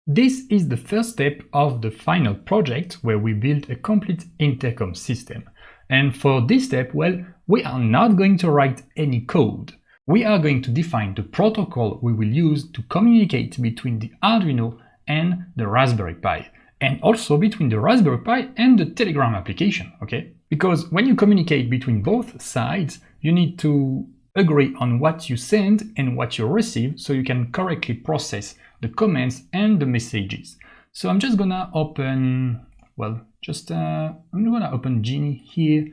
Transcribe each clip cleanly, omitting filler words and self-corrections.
This is the first step of the final project where we build a complete intercom system. And for this step, well, we are not going to write any code. We are going to define the protocol we will use to communicate between the Arduino and the Raspberry Pi, and also between the Raspberry Pi and the Telegram application, okay? Because when you communicate between both sides, you need to agree on what you send and what you receive so you can correctly process the comments and the messages. So I'm just gonna open, well, I'm gonna open Geany here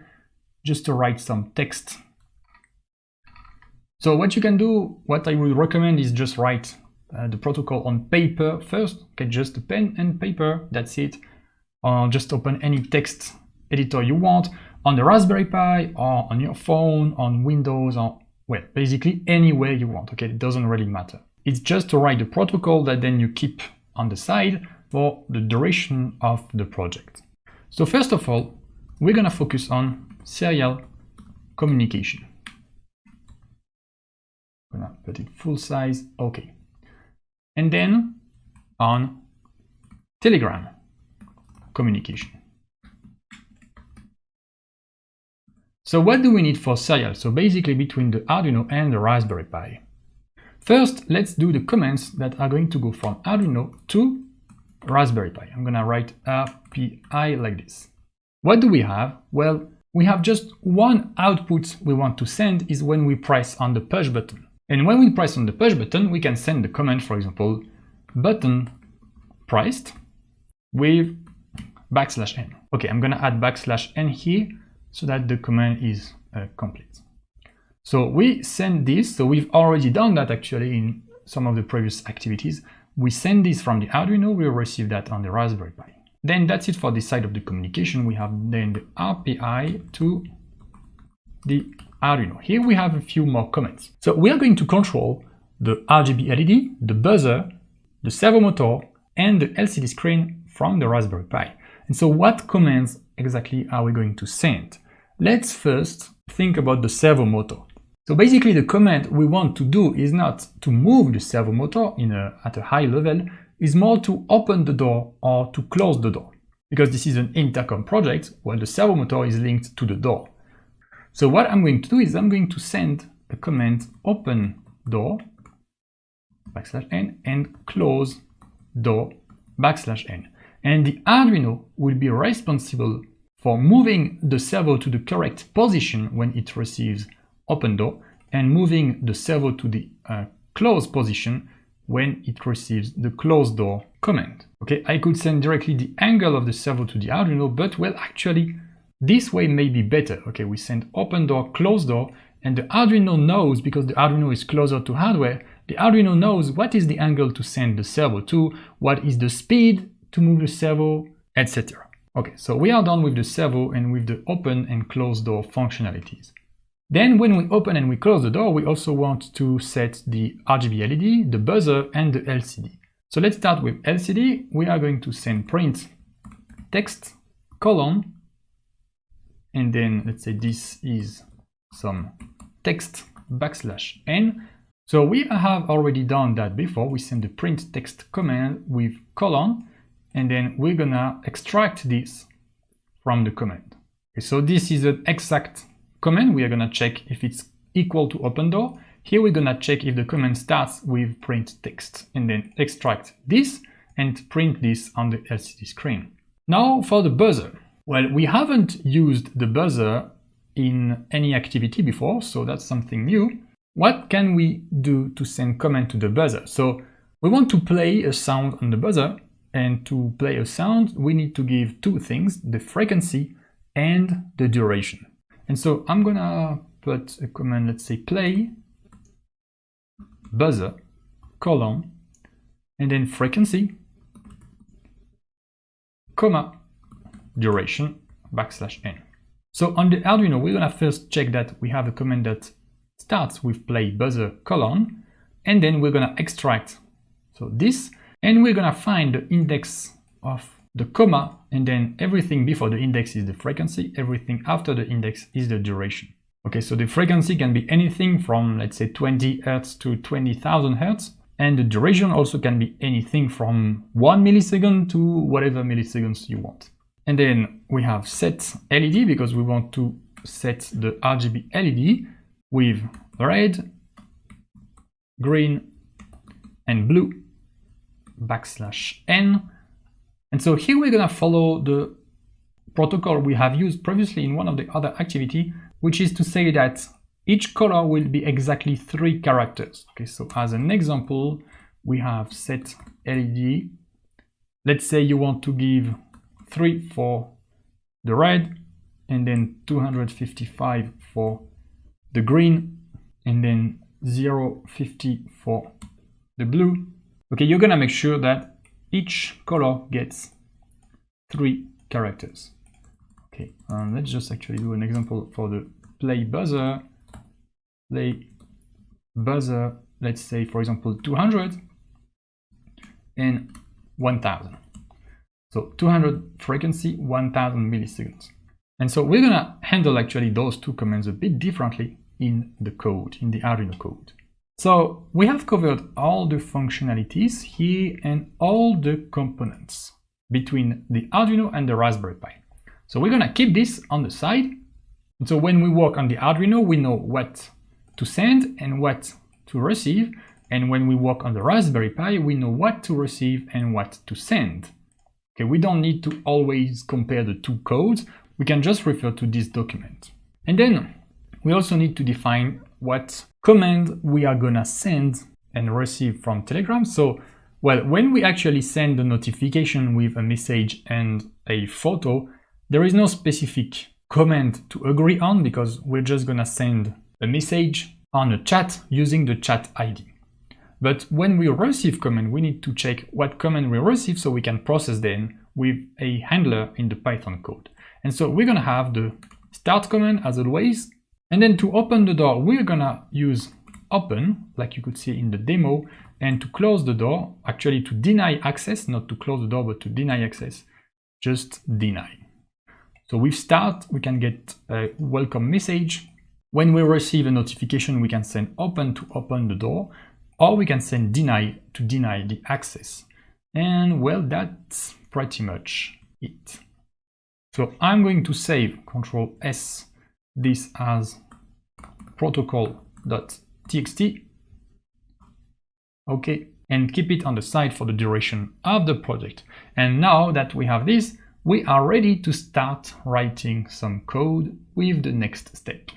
just to write some text. So what you can do, what I would recommend is just write the protocol on paper first, okay, just a pen and paper, that's it. Or just open any text editor you want on the Raspberry Pi or on your phone, on Windows, or well, basically anywhere you want, okay, it doesn't really matter. It's just to write the protocol that then you keep on the side for the duration of the project. So first of all, we're gonna focus on serial communication. I'm gonna put it full size, okay. And then on Telegram communication. So what do we need for serial? So basically between the Arduino and the Raspberry Pi. First, let's do the commands that are going to go from Arduino to Raspberry Pi. I'm gonna write RPI like this. What do we have? Well, we have just one output we want to send is when we press on the push button. And when we press on the push button, we can send the command, for example, button pressed with \n. Okay, I'm gonna add \n here so that the command is complete. So we send this, so we've already done that actually in some of the previous activities. We send this from the Arduino, we receive that on the Raspberry Pi. Then that's it for this side of the communication. We have then the RPI to the Arduino. Here we have a few more commands. So we are going to control the RGB LED, the buzzer, the servo motor, and the LCD screen from the Raspberry Pi. And so what commands exactly are we going to send? Let's first think about the servo motor. So basically the command we want to do is not to move the servo motor at a high level, is more to open the door or to close the door. Because this is an intercom project, while the servo motor is linked to the door. So what I'm going to do is I'm going to send a command open door \n and close door \n. And the Arduino will be responsible for moving the servo to the correct position when it receives open door and moving the servo to the close position when it receives the close door command. Okay, I could send directly the angle of the servo to the Arduino, but well, actually, this way may be better. Okay, we send open door, close door, and the Arduino knows, because the Arduino is closer to hardware, the Arduino knows what is the angle to send the servo to, what is the speed to move the servo, etc. Okay, so we are done with the servo and with the open and close door functionalities. Then when we open and we close the door, we also want to set the RGB LED, the buzzer, and the LCD. So let's start with LCD. We are going to send print text colon, and then let's say this is some text \n. So we have already done that before. We send the print text command with colon, and then we're gonna extract this from the command. Okay, so this is an exact command. We are gonna check if it's equal to open door. Here we're gonna check if the command starts with print text, and then extract this and print this on the LCD screen. Now for the buzzer. Well, we haven't used the buzzer in any activity before, so that's something new. What can we do to send command to the buzzer? So we want to play a sound on the buzzer, and to play a sound, we need to give two things, the frequency and the duration. And so I'm gonna put a command, let's say play buzzer colon, and then frequency, comma, duration \n. So on the Arduino, we're gonna first check that we have a command that starts with play buzzer colon, and then we're gonna extract so this, and we're gonna find the index of the comma, and then everything before the index is the frequency, everything after the index is the duration. Okay, so the frequency can be anything from, let's say, 20 Hz to 20,000 Hz, And the duration also can be anything from 1 millisecond to whatever milliseconds you want. And then we have set LED because we want to set the RGB LED with red, green, and blue \n. And so here we're gonna follow the protocol we have used previously in one of the other activity, which is to say that each color will be exactly 3 characters. Okay, so as an example, we have set LED. Let's say you want to give 3 for the red, and then 255 for the green, and then 0.50 for the blue. Okay, you're gonna make sure that each color gets 3 characters. Okay, let's just actually do an example for the play buzzer. Play buzzer, let's say for example 200 and 1000. So 200 frequency, 1000 milliseconds. And so we're gonna handle actually those 2 commands a bit differently in the code, in the Arduino code. So we have covered all the functionalities here and all the components between the Arduino and the Raspberry Pi. So we're gonna keep this on the side. And so when we work on the Arduino, we know what to send and what to receive. And when we work on the Raspberry Pi, we know what to receive and what to send. Okay, we don't need to always compare the 2 codes. We can just refer to this document. And then we also need to define what command we are gonna send and receive from Telegram. So, well, when we actually send the notification with a message and a photo, there is no specific command to agree on because we're just gonna send a message on a chat using the chat ID. But when we receive command, we need to check what command we receive so we can process them with a handler in the Python code. And so we're gonna have the start command as always. And then to open the door, we're gonna use open, like you could see in the demo, and to close the door, actually to deny access, not to close the door, but to deny access, just deny. So with start, we can get a welcome message. When we receive a notification, we can send open to open the door, or we can send deny to deny the access. And well, that's pretty much it. So I'm going to save Control S this as protocol.txt. Okay, and keep it on the side for the duration of the project. And now that we have this, we are ready to start writing some code with the next step.